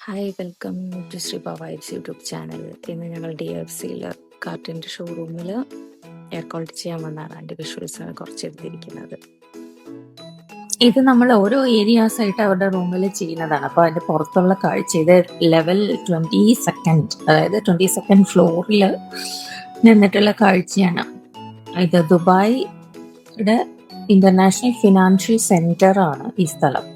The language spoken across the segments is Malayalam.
Hi welcome to Sreeba vibes YouTube channel. ഇന്ന് ഞങ്ങൾ DFCയിൽ കാർട്ടിൻ്റെ ഷോറൂമിൽ എയർ ക്വാളിറ്റി ചെയ്യാൻ വന്നതാണ്. അതിൻ്റെ വിഷ്വൽസാണ് കുറച്ച് എടുത്തിരിക്കുന്നത്. ഇത് നമ്മൾ ഓരോ ഏരിയാസ് ആയിട്ട് അവരുടെ റൂമിൽ ചെയ്യുന്നതാണ്. അപ്പോൾ അതിന്റെ പുറത്തുള്ള കാഴ്ച ഇത് ലെവൽ 22nd, അതായത് 22nd ഫ്ലോറിൽ നിന്നിട്ടുള്ള കാഴ്ചയാണ്. ഇത് ദുബായിയുടെ ഇന്റർനാഷണൽ ഫിനാൻഷ്യൽ സെന്റർ ആണ് ഈ സ്ഥലം.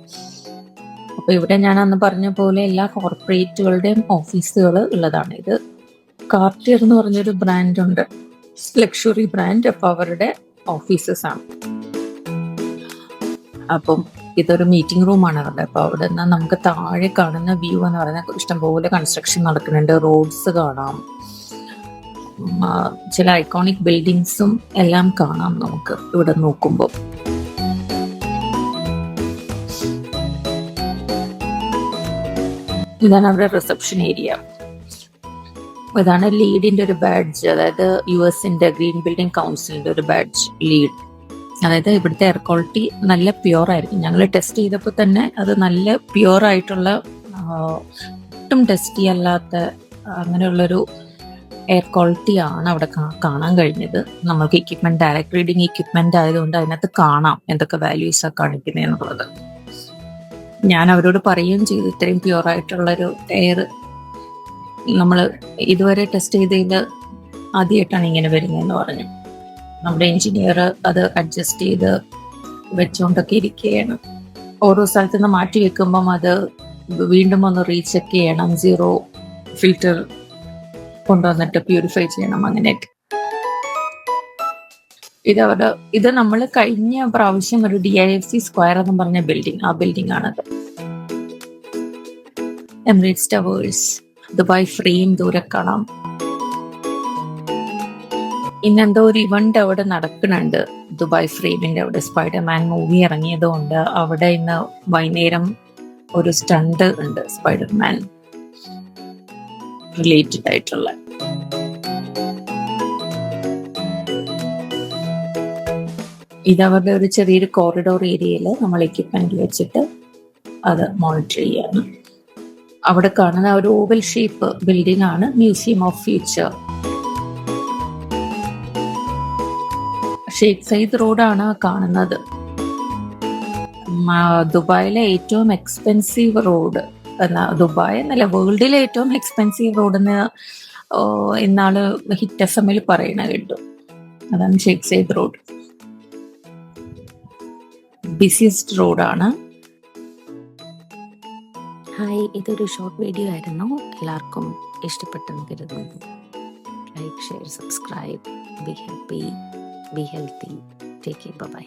അപ്പൊ ഇവിടെ ഞാൻ അന്ന് പറഞ്ഞ പോലെ എല്ലാ കോർപ്പറേറ്റുകളുടെയും ഓഫീസുകൾ ഉള്ളതാണ്. ഇത് കാർട്ടിയർ എന്ന് പറഞ്ഞൊരു ബ്രാൻഡ് ഉണ്ട്, ലക്ഷറി ബ്രാൻഡ്. അപ്പൊ അവരുടെ ഓഫീസസ് ആണ്. അപ്പം ഇതൊരു മീറ്റിംഗ് റൂമാണ് അവരുടെ. അപ്പോൾ അവിടെ നിന്ന് നമുക്ക് താഴെ കാണുന്ന വ്യൂ എന്ന് പറയുന്നത് ഇഷ്ടംപോലെ കൺസ്ട്രക്ഷൻ നടക്കുന്നുണ്ട്, റോഡ്സ് കാണാം, ചില ഐക്കോണിക് ബിൽഡിങ്സും എല്ലാം കാണാം നമുക്ക് ഇവിടെ നോക്കുമ്പോൾ. ഇതാണ് അവരുടെ റിസപ്ഷൻ ഏരിയ. ഇതാണ് ലീഡിന്റെ ഒരു ബാഡ്ജ്, അതായത് US ഗ്രീൻ ബിൽഡിംഗ് കൗൺസിലിന്റെ ഒരു ബാഡ്ജ് ലീഡ്. അതായത് ഇവിടുത്തെ എയർ ക്വാളിറ്റി നല്ല പ്യുവർ ആയിരിക്കും. ഞങ്ങൾ ടെസ്റ്റ് ചെയ്തപ്പോൾ തന്നെ അത് നല്ല പ്യുവർ ആയിട്ടുള്ള, ഒട്ടും ടെസ്റ്റി അല്ലാത്ത അങ്ങനെയുള്ളൊരു എയർ ക്വാളിറ്റി ആണ് അവിടെ കാണാൻ കഴിഞ്ഞത്. നമ്മൾക്ക് എക്യുപ്മെന്റ്, ഡയറക്ട് റീഡിങ് എക്യുപ്മെന്റ് ആയതുകൊണ്ട് അതിനകത്ത് കാണാം എന്തൊക്കെ വാല്യൂസാണ് കാണിക്കുന്നതെന്നുള്ളത്. ഞാൻ അവരോട് പറയുകയും ചെയ്തു, ഇത്രയും പ്യുവർ ആയിട്ടുള്ളൊരു എയർ നമ്മൾ ഇതുവരെ ടെസ്റ്റ് ചെയ്തതിൽ ആദ്യമായിട്ടാണ് ഇങ്ങനെ വരുന്നതെന്ന് പറഞ്ഞു. നമ്മുടെ എഞ്ചിനീയർ അത് അഡ്ജസ്റ്റ് ചെയ്ത് വെച്ചുകൊണ്ടൊക്കെ ഇരിക്കുകയാണ്. ഓരോ സ്ഥലത്തു നിന്ന് മാറ്റി വെക്കുമ്പം അത് വീണ്ടും ഒന്ന് റീചെക്ക് ചെയ്യണം, 0 ഫിൽറ്റർ കൊണ്ടുവന്നിട്ട് പ്യൂരിഫൈ ചെയ്യണം, അങ്ങനെയൊക്കെ. ഇത് നമ്മൾ കഴിഞ്ഞ പ്രാവശ്യം ഒരു DIFC സ്ക്വയർ എന്ന് പറഞ്ഞ ബിൽഡിംഗ്, ആ ബിൽഡിംഗ് ആണത്. എമിറേറ്റ്സ് ടവേഴ്സ്, ദുബായ് ഫ്രെയിം ദൂരെ കാണാം. ഇന്നെന്തോ ഒരു ഇവന്റ് അവിടെ നടക്കുന്നുണ്ട് ദുബായ് ഫ്രെയിമിന്റെ അവിടെ. സ്പൈഡർമാൻ മൂവി ഇറങ്ങിയതുകൊണ്ട് അവിടെ ഇന്ന് വൈകുന്നേരം ഒരു സ്റ്റണ്ട് ഉണ്ട്, സ്പൈഡർമാൻ റിലേറ്റഡ് ആയിട്ടുള്ള. ഇതവരുടെ ഒരു ചെറിയൊരു കോറിഡോർ ഏരിയയിൽ നമ്മൾ എക്യുപ്മെന്റ് വെച്ചിട്ട് അത് മോണിറ്റർ ചെയ്യാണ്. അവിടെ കാണുന്ന ഒരു ഓവൽ ഷേപ്പ് ബിൽഡിംഗ് ആണ് museum of future. Sheikh Zayed റോഡാണ് കാണുന്നത്. ദുബായിലെ ഏറ്റവും എക്സ്പെൻസീവ് റോഡ് ദുബായ് എന്നല്ല, വേൾഡിലെ ഏറ്റവും എക്സ്പെൻസീവ് റോഡ് എന്ന് ഇന്നാള് ഹിറ്റ് FM പറയണ കേട്ടു. അതാണ് ഷേഖ് സയ്യിദ് റോഡ്. ബിസിയസ്റ്റ് റോഡാണ്. ഹായ്, ഇതൊരു ഷോർട്ട് വീഡിയോ ആയിരുന്നു. എല്ലാവർക്കും ഇഷ്ടപ്പെട്ടെന്ന് കരുതുന്നു. Like, share, subscribe. Be happy, be healthy, take care, by.